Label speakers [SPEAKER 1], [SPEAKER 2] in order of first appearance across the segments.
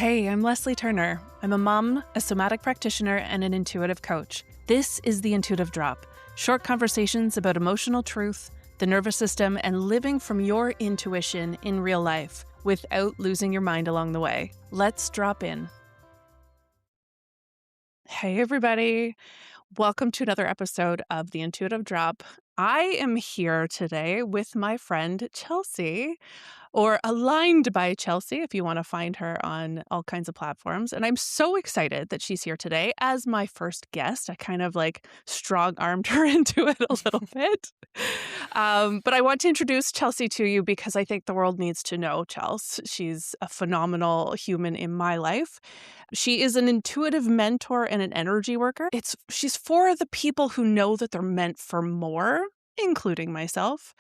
[SPEAKER 1] Hey, I'm Leslie Turner. I'm a mom, a somatic practitioner, and an intuitive coach. This is the Intuitive Drop, short conversations about emotional truth, the nervous system, and living from your intuition in real life without losing your mind along the way. Let's drop in. Hey, everybody. Welcome to another episode of the Intuitive Drop. I am here today with my friend Chelsea, or Aligned by Chelsea, if you want to find her on all kinds of platforms. And I'm so excited that she's here today as my first guest. I kind of strong-armed her into it a little bit. But I want to introduce Chelsea to you because I think the world needs to know Chelsea. She's a phenomenal human in my life. She is an intuitive mentor and an energy worker. She's for the people who know that they're meant for more, including myself.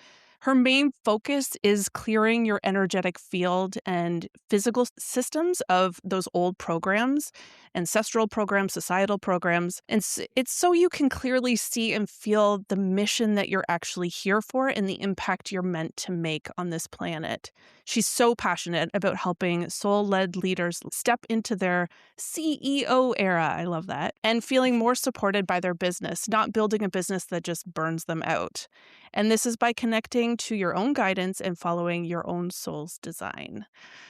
[SPEAKER 1] Her main focus is clearing your energetic field and physical systems of those old programs, ancestral programs, societal programs. And it's so you can clearly see and feel the mission that you're actually here for and the impact you're meant to make on this planet. She's so passionate about helping soul-led leaders step into their CEO era. I love that. And feeling more supported by their business, not building a business that just burns them out. And this is by connecting to your own guidance and following your own soul's design.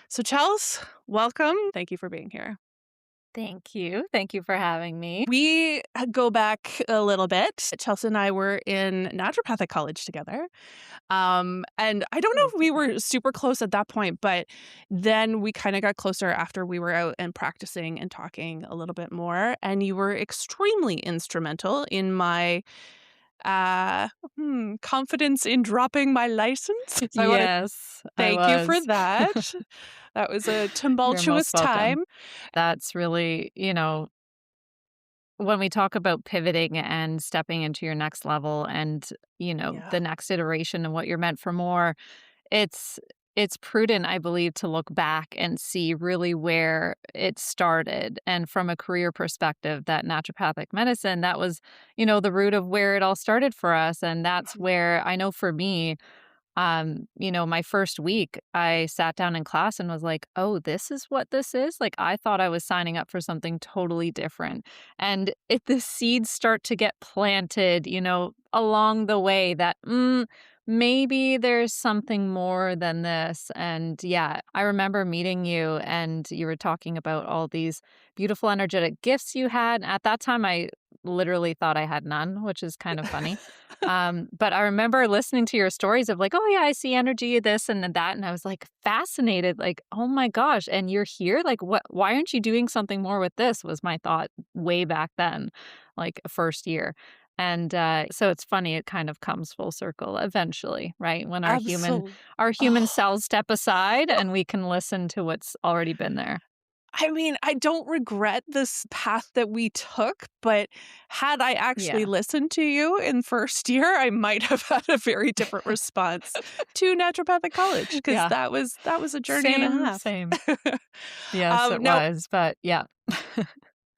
[SPEAKER 1] So, Chels, welcome. Thank you for being here.
[SPEAKER 2] Thank you. Thank you for having me.
[SPEAKER 1] We go back a little bit. Chelsea and I were in naturopathic college together. And I don't know if we were super close at that point, but then we kind of got closer after we were out and practicing and talking a little bit more. And you were extremely instrumental in my confidence in dropping my license. So I want to
[SPEAKER 2] Yes, I
[SPEAKER 1] thank you for
[SPEAKER 2] was.
[SPEAKER 1] that. That was a
[SPEAKER 2] You're
[SPEAKER 1] tumultuous
[SPEAKER 2] most welcome.
[SPEAKER 1] time.
[SPEAKER 2] That's really, when we talk about pivoting and stepping into your next level and,
[SPEAKER 1] Yeah.
[SPEAKER 2] the next iteration and what you're meant for more, it's it's prudent, I believe, to look back and see really where it started. And from a career perspective, that naturopathic medicine, that was, the root of where it all started for us. And that's where I know for me, my first week, I sat down in class and was like, oh, this is what this is? Like, I thought I was signing up for something totally different. And if the seeds start to get planted, along the way that, maybe there's something more than this. And yeah, I remember meeting you and you were talking about all these beautiful energetic gifts you had. At that time, I literally thought I had none, which is kind of funny. But I remember listening to your stories of like, oh yeah, I see energy, this and that. And I was like fascinated, like, oh my gosh, and you're here? Like, why aren't you doing something more with this? Was my thought way back then, like first year. And so it's funny, it kind of comes full circle eventually, right? When
[SPEAKER 1] Absolutely.
[SPEAKER 2] our human cells step aside and we can listen to what's already been there.
[SPEAKER 1] I mean, I don't regret this path that we took, but had I actually
[SPEAKER 2] Yeah.
[SPEAKER 1] listened to you in first year, I might have had a very different response to naturopathic college because
[SPEAKER 2] Yeah.
[SPEAKER 1] that was a journey and a half.
[SPEAKER 2] Same. Yes, it
[SPEAKER 1] Now,
[SPEAKER 2] was, but yeah.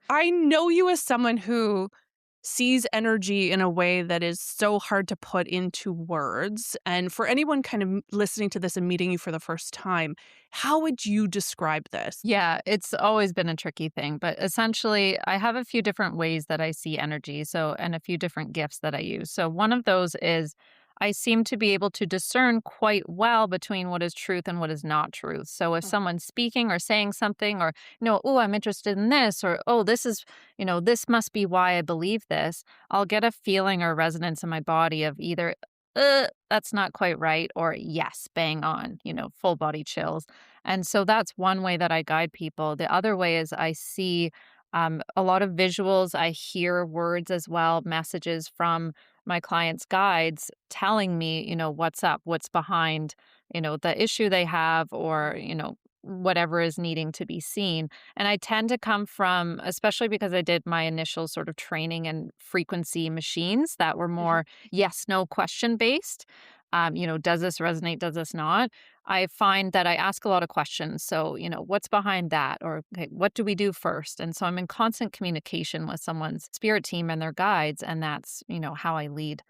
[SPEAKER 1] I know you as someone who sees energy in a way that is so hard to put into words. And for anyone kind of listening to this and meeting you for the first time, how would you describe this?
[SPEAKER 2] Yeah, it's always been a tricky thing, but essentially, I have a few different ways that I see energy, and a few different gifts that I use. So, one of those is I seem to be able to discern quite well between what is truth and what is not truth. So, if someone's speaking or saying something, or, oh, I'm interested in this, or, oh, this is, this must be why I believe this, I'll get a feeling or resonance in my body of either, that's not quite right, or yes, bang on, full body chills. And so that's one way that I guide people. The other way is I see a lot of visuals. I hear words as well, messages from my clients' guides telling me, what's up, what's behind, the issue they have, or, whatever is needing to be seen. And I tend to come from, especially because I did my initial sort of training in frequency machines that were more yes, no question based. Does this resonate? Does this not? I find that I ask a lot of questions. So, what's behind that? Or, okay, what do we do first? And so I'm in constant communication with someone's spirit team and their guides. And that's, how I lead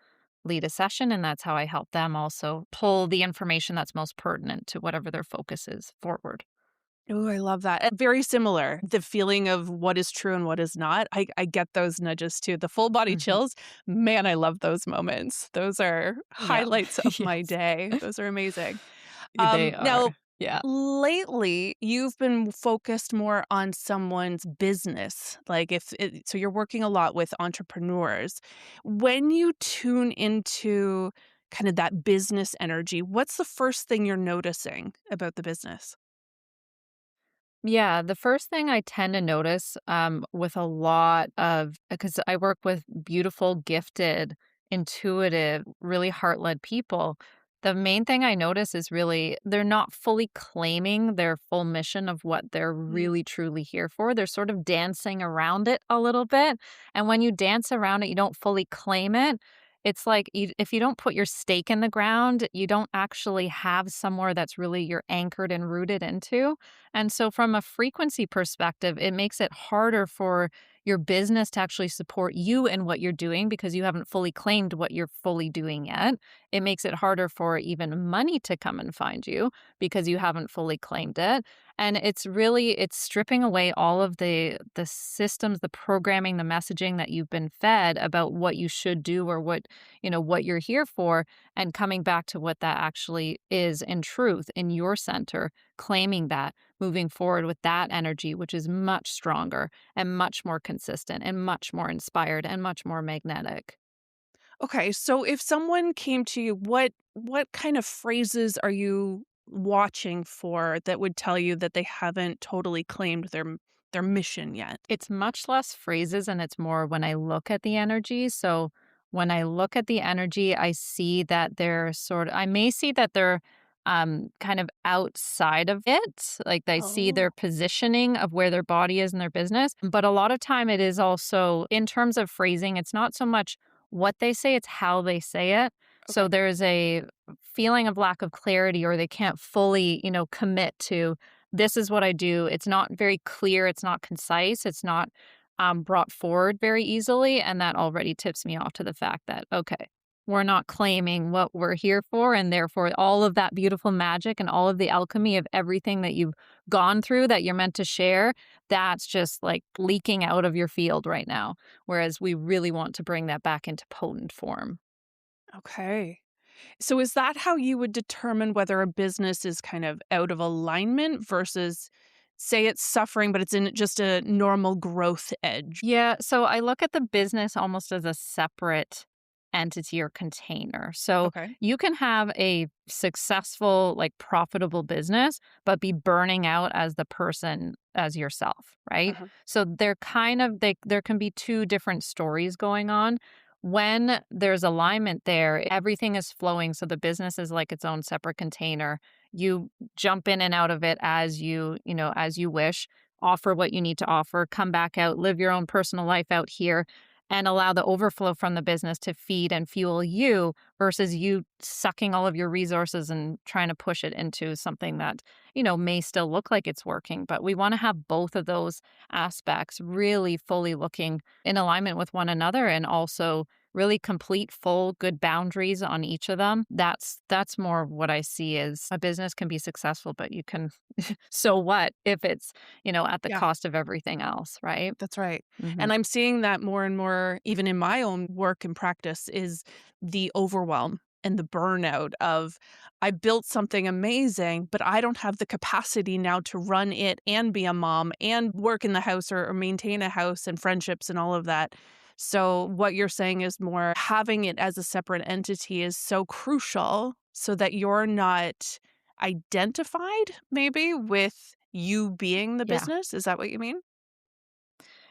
[SPEAKER 2] a session. And that's how I help them also pull the information that's most pertinent to whatever their focus is forward.
[SPEAKER 1] Ooh, I love that. Very similar. The feeling of what is true and what is not. I get those nudges too. The full body
[SPEAKER 2] Mhm.
[SPEAKER 1] chills, man, I love those moments. Those are
[SPEAKER 2] Yeah.
[SPEAKER 1] highlights of my
[SPEAKER 2] Yes.
[SPEAKER 1] day. Those are amazing.
[SPEAKER 2] They
[SPEAKER 1] Now,
[SPEAKER 2] are. Yeah.
[SPEAKER 1] lately, you've been focused more on someone's business. Like if it, so you're working a lot with entrepreneurs. When you tune into kind of that business energy, what's the first thing you're noticing about the business?
[SPEAKER 2] Yeah, the first thing I tend to notice, with a lot of because I work with beautiful, gifted, intuitive, really heart-led people, the main thing I notice is really they're not fully claiming their full mission of what they're
[SPEAKER 1] Mm,
[SPEAKER 2] really truly here for. They're sort of dancing around it a little bit, and when you dance around it, you don't fully claim it. It's like if you don't put your stake in the ground, you don't actually have somewhere that's really you're anchored and rooted into. And so, from a frequency perspective, it makes it harder for your business to actually support you in what you're doing because you haven't fully claimed what you're fully doing yet. It makes it harder for even money to come and find you because you haven't fully claimed it. And it's stripping away all of the systems, the programming, the messaging that you've been fed about what you should do or what you're here for, and coming back to what that actually is in truth in your center, claiming that, moving forward with that energy, which is much stronger and much more consistent and much more inspired and much more magnetic.
[SPEAKER 1] okay, so if someone came to you, what kind of phrases are you watching for that would tell you that they haven't totally claimed their mission yet?
[SPEAKER 2] It's much less phrases and it's more when I look at the energy. So when I look at the energy, I see that I may see that they're kind of outside of it. Like I see
[SPEAKER 1] Oh,
[SPEAKER 2] their positioning of where their body is in their business. But a lot of time it is also in terms of phrasing, it's not so much what they say, it's how they say it. So
[SPEAKER 1] okay.
[SPEAKER 2] there's a feeling of lack of clarity or they can't fully, commit to this is what I do. It's not very clear, it's not concise, it's not, brought forward very easily, and that already tips me off to the fact that, okay, we're not claiming what we're here for, and therefore all of that beautiful magic and all of the alchemy of everything that you've gone through that you're meant to share, that's just, like, leaking out of your field right now, whereas we really want to bring that back into potent form.
[SPEAKER 1] Okay. So is that how you would determine whether a business is kind of out of alignment versus say it's suffering, but it's in just a normal growth edge?
[SPEAKER 2] Yeah, so I look at the business almost as a separate entity or container. So
[SPEAKER 1] Okay.
[SPEAKER 2] you can have a successful, like profitable business, but be burning out as the person as yourself, right?
[SPEAKER 1] Uh-huh.
[SPEAKER 2] So there can be two different stories going on. When there's alignment there, everything is flowing. So the business is like its own separate container. You jump in and out of it as you wish, offer what you need to offer, come back out, live your own personal life out here, and allow the overflow from the business to feed and fuel you versus you sucking all of your resources and trying to push it into something that, may still look like it's working. But we want to have both of those aspects really fully looking in alignment with one another and also really complete full good boundaries on each of them. That's more what I see as a business can be successful, but you can so what if it's at the
[SPEAKER 1] Yeah.
[SPEAKER 2] cost of everything else, right?
[SPEAKER 1] That's right.
[SPEAKER 2] Mhm.
[SPEAKER 1] And I'm seeing that more and more even in my own work and practice is the overwhelm and the burnout of I built something amazing, but I don't have the capacity now to run it and be a mom and work in the house or maintain a house and friendships and all of that. So what you're saying is more having it as a separate entity is so crucial so that you're not identified maybe with you being the
[SPEAKER 2] Yeah.
[SPEAKER 1] business. Is that what you mean?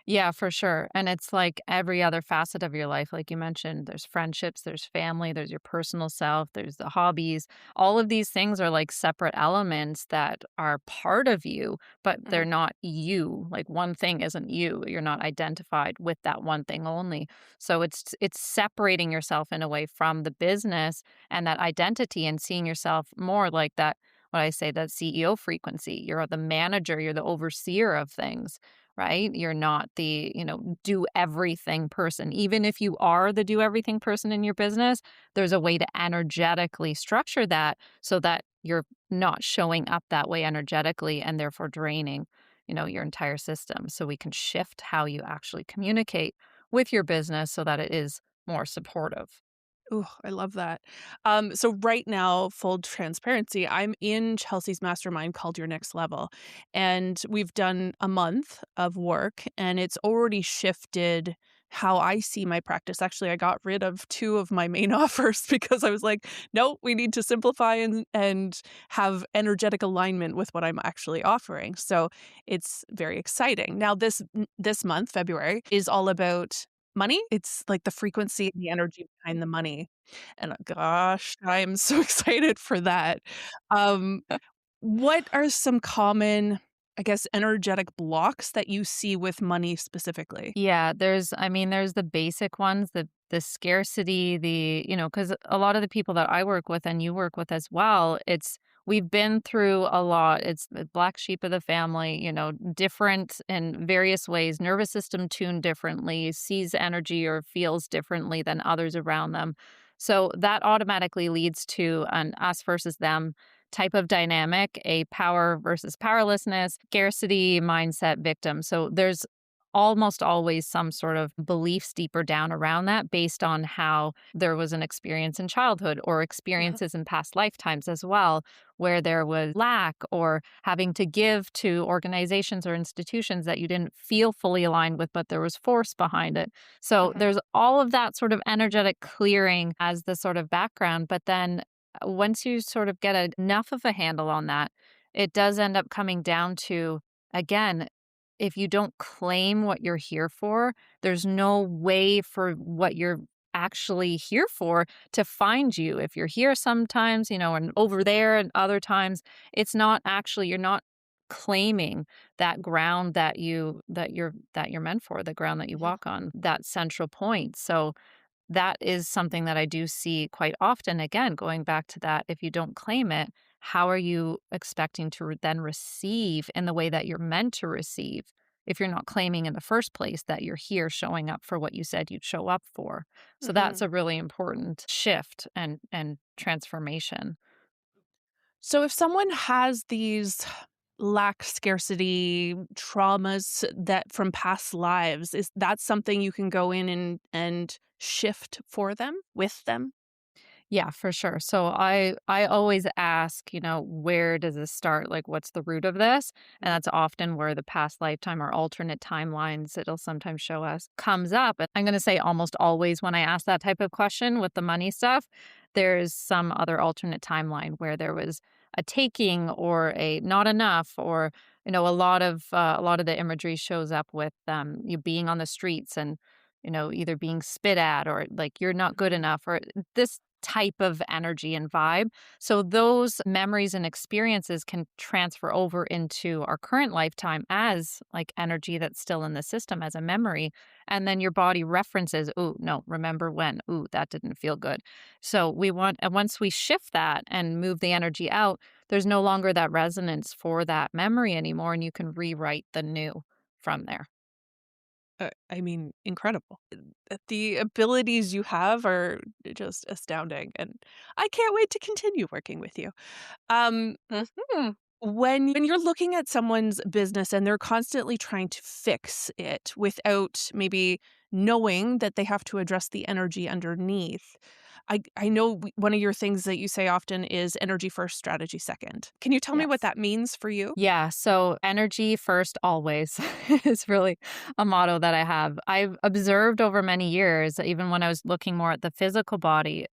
[SPEAKER 2] Yeah, for sure. And it's like every other facet of your life, like you mentioned, there's friendships, there's family, there's your personal self, there's the hobbies. All of these things are like separate elements that are part of you, but they're
[SPEAKER 1] Mhm.
[SPEAKER 2] not you. Like one thing isn't you. You're not identified with that one thing only. So it's separating yourself in a way from the business and that identity and seeing yourself more like that what I say, that CEO frequency. You're the manager, you're the overseer of things, right? You're not the, do everything person. Even if you are the do everything person in your business, there's a way to energetically structure that so that you're not showing up that way energetically and therefore draining, your entire system. So we can shift how you actually communicate with your business so that it is more supportive.
[SPEAKER 1] Ooh, I love that. So right now, full transparency, I'm in Chelsea's mastermind called Your Next Level. And we've done a month of work and it's already shifted how I see my practice. Actually, I got rid of two of my main offers because I was like, no, we need to simplify and have energetic alignment with what I'm actually offering. So it's very exciting. Now, this month, February, is all about money. It's like the frequency and the energy behind the money, and, gosh, I'm so excited for that. Um, what are some common, I guess, energetic blocks that you see with money specifically?
[SPEAKER 2] Yeah, there's the basic ones, the scarcity, because a lot of the people that I work with and you work with as well, we've been through a lot. It's the black sheep of the family, different in various ways, nervous system tuned differently, sees energy or feels differently than others around them. So that automatically leads to an us versus them type of dynamic, a power versus powerlessness, scarcity mindset victim. So there's almost always some sort of beliefs deeper down around that based on how there was an experience in childhood or
[SPEAKER 1] Uh-huh,
[SPEAKER 2] experiences in past lifetimes as well, where there was lack or having to give to organizations or institutions that you didn't feel fully aligned with, but there was force behind it. So
[SPEAKER 1] uh-huh,
[SPEAKER 2] there's all of that sort of energetic clearing as the sort of background. But then once you sort of get enough of a handle on that, it does end up coming down to, again, if you don't claim what you're here for, there's no way for what you're actually here for to find you. If you're here sometimes, and over there and other times, it's not actually you're not claiming that ground that you're meant for, the ground that you
[SPEAKER 1] mhm,
[SPEAKER 2] walk on, that central point. So that is something that I do see quite often. Again, going back to that, if you don't claim it, how are you expecting to then receive in the way that you're meant to receive if you're not claiming in the first place that you're here showing up for what you said you'd show up for? So that's
[SPEAKER 1] mhm.
[SPEAKER 2] a really important shift and transformation.
[SPEAKER 1] So if someone has these lack, scarcity, traumas that from past lives, is that something you can go in and shift for them, with them?
[SPEAKER 2] Yeah, for sure. So I always ask, where does this start? Like what's the root of this? And
[SPEAKER 1] Mhm,
[SPEAKER 2] that's often where the past lifetime or alternate timelines it'll sometimes show us comes up. And I'm going to say almost always when I ask that type of question with the money stuff, there's some other alternate timeline where there was a taking or a not enough or a lot of the imagery shows up with you being on the streets and either being spit at or like you're not good
[SPEAKER 1] mhm,
[SPEAKER 2] enough or this type of energy and vibe. So those memories and experiences can transfer over into our current lifetime as like energy that's still in the system as a memory. And then your body references, oh, no, remember when? Ooh, that didn't feel good. So and once we shift that and move the energy out, there's no longer that resonance for that memory anymore. And you can rewrite the new from there.
[SPEAKER 1] I mean, incredible. The abilities you have are just astounding, and I can't wait to continue working with you. Um,
[SPEAKER 2] Mhm.
[SPEAKER 1] when you're looking at someone's business and they're constantly trying to fix it without maybe knowing that they have to address the energy underneath, I know one of your things that you say often is energy first, strategy second. Can you tell me what
[SPEAKER 2] Yes.
[SPEAKER 1] that means for you?
[SPEAKER 2] Yeah, so energy first always is really a motto that I have. I've observed over many years, even when I was looking more at the physical body,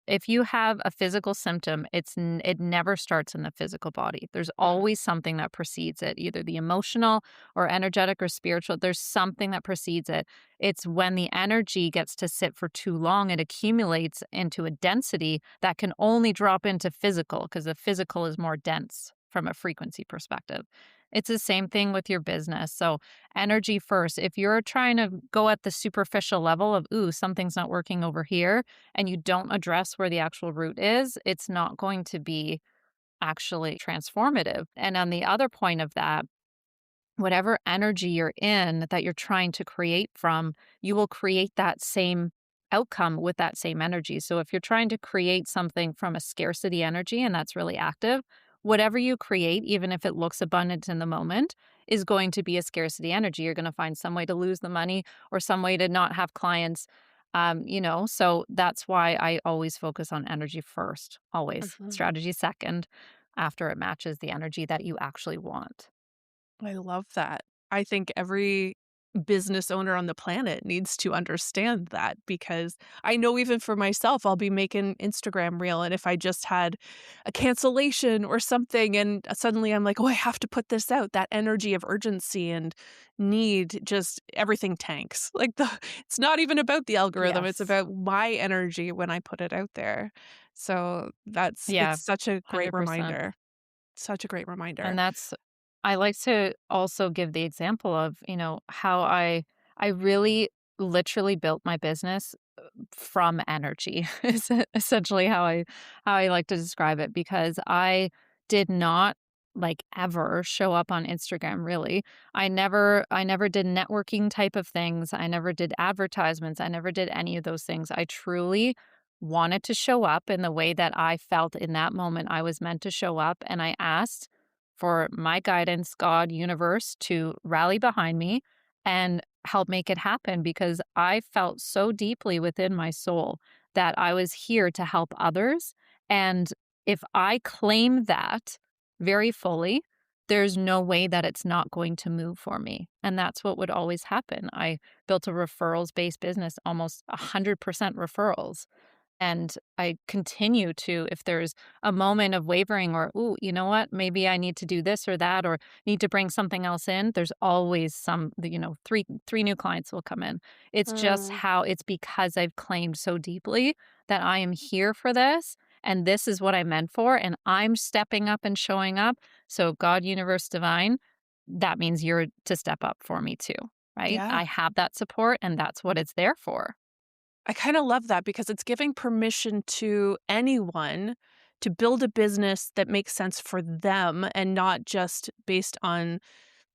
[SPEAKER 2] if you have a physical symptom, it never starts in the physical body. There's
[SPEAKER 1] Mhm,
[SPEAKER 2] always something that precedes it, either the emotional or energetic or spiritual. There's something that precedes it. It's when the energy gets to sit for too long, it accumulates into a density that can only drop into physical because the physical is more dense from a frequency perspective. It's the same thing with your business. So, energy first. If you're trying to go at the superficial level of, ooh, something's not working over here, and you don't address where the actual root is, it's not going to be actually transformative. And on the other point of that, whatever energy you're in that you're trying to create from, you will create that same outcome with that same energy. So if you're trying to create something from a scarcity energy and that's really active, whatever you create, even if it looks abundant in the moment, is going to be a scarcity energy. You're going to find some way to lose the money or some way to not have clients. So that's why I always focus on energy first, always.
[SPEAKER 1] Mhm.
[SPEAKER 2] Strategy second, after it matches the energy that you actually want.
[SPEAKER 1] I love that. I think every business owner on the planet needs to understand that because I know even for myself, I'll be making Instagram reel. And if I just had a cancellation or something, and suddenly I'm like, oh, I have to put this out, that energy of urgency and need, just everything tanks. Like it's not even about the algorithm, it's
[SPEAKER 2] Yes.
[SPEAKER 1] about my energy when I put it out there. So
[SPEAKER 2] Yeah,
[SPEAKER 1] it's such a great
[SPEAKER 2] 100%.
[SPEAKER 1] reminder. Such a great reminder.
[SPEAKER 2] And that's I like to also give the example of, how I really literally built my business from energy is essentially how I like to describe it because I did not like ever show up on Instagram really. I never did networking type of things. I never did advertisements. I never did any of those things. I truly wanted to show up in the way that I felt in that moment I was meant to show up and I asked for my guidance, God, universe to rally behind me and help make it happen because I felt so deeply within my soul that I was here to help others. And if I claim that very fully, there's no way that it's not going to move for me. And that's what would always happen. I built a referrals based business, almost 100% referrals. And I continue to, if there's a moment of wavering or, ooh, you know what, maybe I need to do this or that, or need to bring something else in, there's always three new clients will come in. It's just
[SPEAKER 1] Mm,
[SPEAKER 2] how it's because I've claimed so deeply that I am here for this and this is what I meant for. And I'm stepping up and showing up. So God, universe, divine, that means you're to step up for me too, right?
[SPEAKER 1] yeah.
[SPEAKER 2] I have that support and that's what it's there for.
[SPEAKER 1] I kinda love that because it's giving permission to anyone to build a business that makes sense for them and not just based on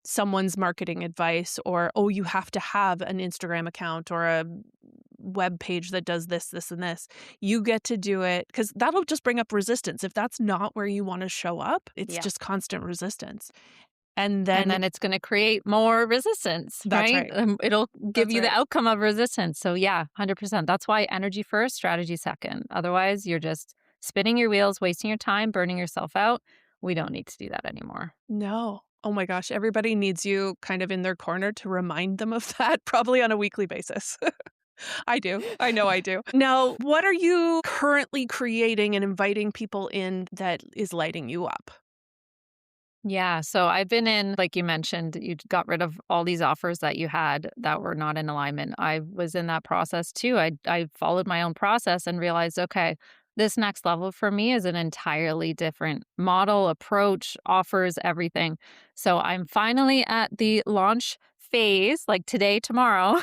[SPEAKER 1] someone's marketing advice or, "Oh, you have to have an Instagram account or a web page that does this, this, and this." You get to do it because 'cause that'll just bring up resistance. If that's not where you wanna show up, it's
[SPEAKER 2] Yeah.
[SPEAKER 1] just constant resistance. And
[SPEAKER 2] And
[SPEAKER 1] then
[SPEAKER 2] then it's gonna create more resistance,
[SPEAKER 1] that's
[SPEAKER 2] right?
[SPEAKER 1] right.
[SPEAKER 2] It'll give
[SPEAKER 1] That's
[SPEAKER 2] you the
[SPEAKER 1] right.
[SPEAKER 2] outcome of resistance. So yeah, 100%. That's why energy first, strategy second. Otherwise, you're just spinning your wheels, wasting your time, burning yourself out. We don't need to do that anymore.
[SPEAKER 1] No. Oh my gosh, everybody needs you kind of in their corner to remind them of that probably on a weekly basis. I do. I know I do. Now, what are you currently creating and inviting people in that is lighting you up?
[SPEAKER 2] Yeah, so I've been in like you mentioned, you got rid of all these offers that you had that were not in alignment. I was in that process too. I followed my own process and realized, okay, this next level for me is an entirely different model, approach, offers, everything. So I'm finally at the launch phase, like today, tomorrow,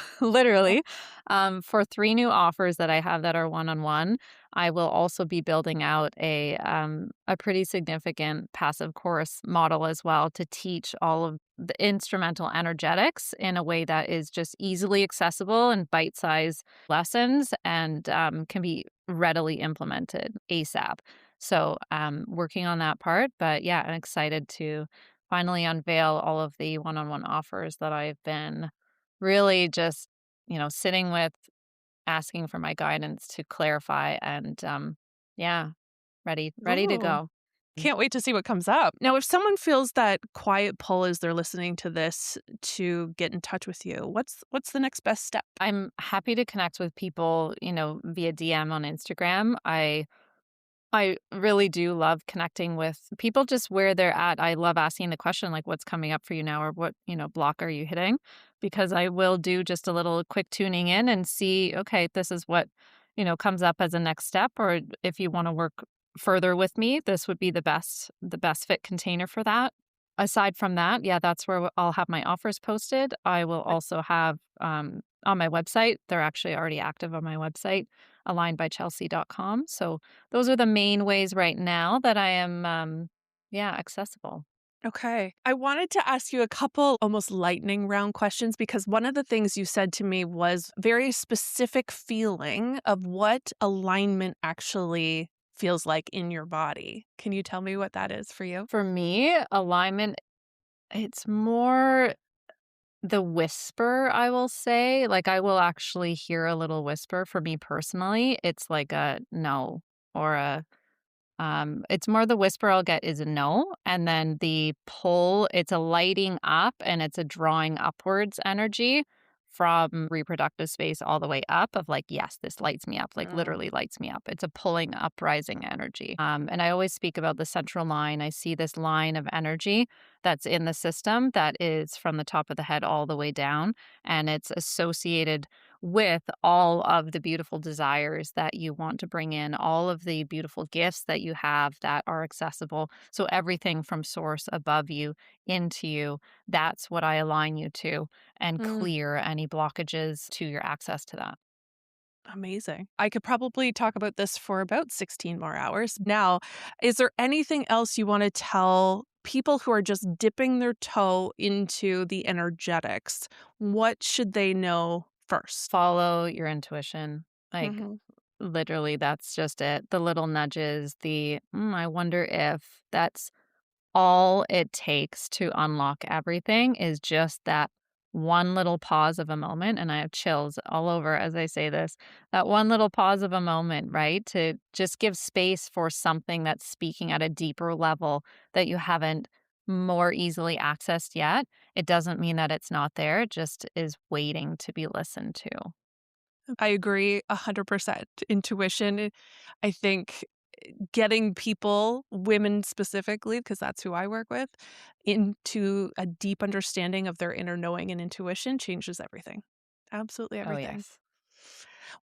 [SPEAKER 1] Oh,
[SPEAKER 2] literally, for three new offers that I have that are one-on-one. I will also be building out a pretty significant passive course model as well to teach all of the instrumental energetics in a way that is just easily accessible and bite-sized lessons and can be readily implemented ASAP. So, working on that part, but yeah, I'm excited to finally unveil all of the one-on-one offers that I've been really just, sitting with asking for my guidance to clarify and, yeah, ready to
[SPEAKER 1] ooh.
[SPEAKER 2] go.
[SPEAKER 1] Can't wait to see what comes up. Now, if someone feels that quiet pull as they're listening to this to get in touch with you, what's the next best step?
[SPEAKER 2] I'm happy to connect with people, via DM on Instagram. I really do love connecting with people just where they're at. I love asking the question like what's coming up for you now or what, block are you hitting? Because I will do just a little quick tuning in and see, okay, this is what, comes up as a next step or if you want to work further with me, this would be the best fit container for that. Aside from that, yeah, that's where I'll have my offers posted. I will also have on my website, they're actually already active on my website, alignedbychelsea.com. So those are the main ways right now that I am, yeah, accessible.
[SPEAKER 1] Okay. I wanted to ask you a couple almost lightning round questions because one of the things you said to me was very specific feeling of what alignment actually feels like in your body. Can you tell me what that is for you?
[SPEAKER 2] For me, alignment, it's more the whisper, I will say. Like, I will actually hear a little whisper. For me personally, it's like a no or a it's more the whisper I'll get is a no, and then the pull, it's a lighting up and it's a drawing upwards energy from reproductive space all the way up of like, yes, this lights me up, like
[SPEAKER 1] Mm.
[SPEAKER 2] literally lights me up. It's a pulling uprising energy. And I always speak about the central line. I see this line of energy that's in the system that is from the top of the head all the way down, and it's associated with all of the beautiful desires that you want to bring in, all of the beautiful gifts that you have that are accessible. So, everything from source above you into you, that's what I align you to and
[SPEAKER 1] Mm,
[SPEAKER 2] clear any blockages to your access to that.
[SPEAKER 1] amazing. I could probably talk about this for about 16 more hours. Now, is there anything else you want to tell people who are just dipping their toe into the energetics? What should they know first?
[SPEAKER 2] Follow your intuition. Like,
[SPEAKER 1] Mhm.
[SPEAKER 2] literally, that's just it. The little nudges, I wonder if that's all it takes to unlock everything is just that one little pause of a moment, and I have chills all over as I say this, that one little pause of a moment, right? To just give space for something that's speaking at a deeper level that you haven't more easily accessed yet. It doesn't mean that it's not there, it just is waiting to be listened to.
[SPEAKER 1] I agree 100%. Intuition, I think getting people, women specifically, because that's who I work with, into a deep understanding of their inner knowing and intuition changes everything. Absolutely
[SPEAKER 2] Oh,
[SPEAKER 1] everything.
[SPEAKER 2] yes.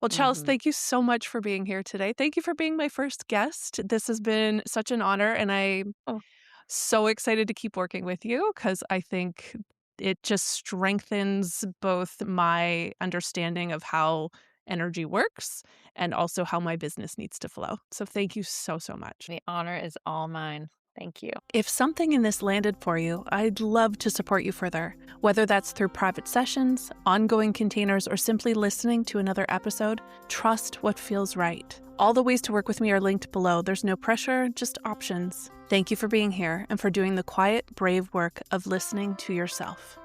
[SPEAKER 1] Well, Chels,
[SPEAKER 2] Mhm.
[SPEAKER 1] thank you so much for being here today. Thank you for being my first guest. This has been such an honor, and I'm
[SPEAKER 2] Oh,
[SPEAKER 1] so excited to keep working with you because I think it just strengthens both my understanding of how energy works and also how my business needs to flow. So thank you so, so much.
[SPEAKER 2] the honor is all mine. Thank you.
[SPEAKER 1] If something in this landed for you, I'd love to support you further, whether that's through private sessions, ongoing containers, or simply listening to another episode. Trust what feels right. All the ways to work with me are linked below. There's no pressure, just options. Thank you for being here and for doing the quiet, brave work of listening to yourself.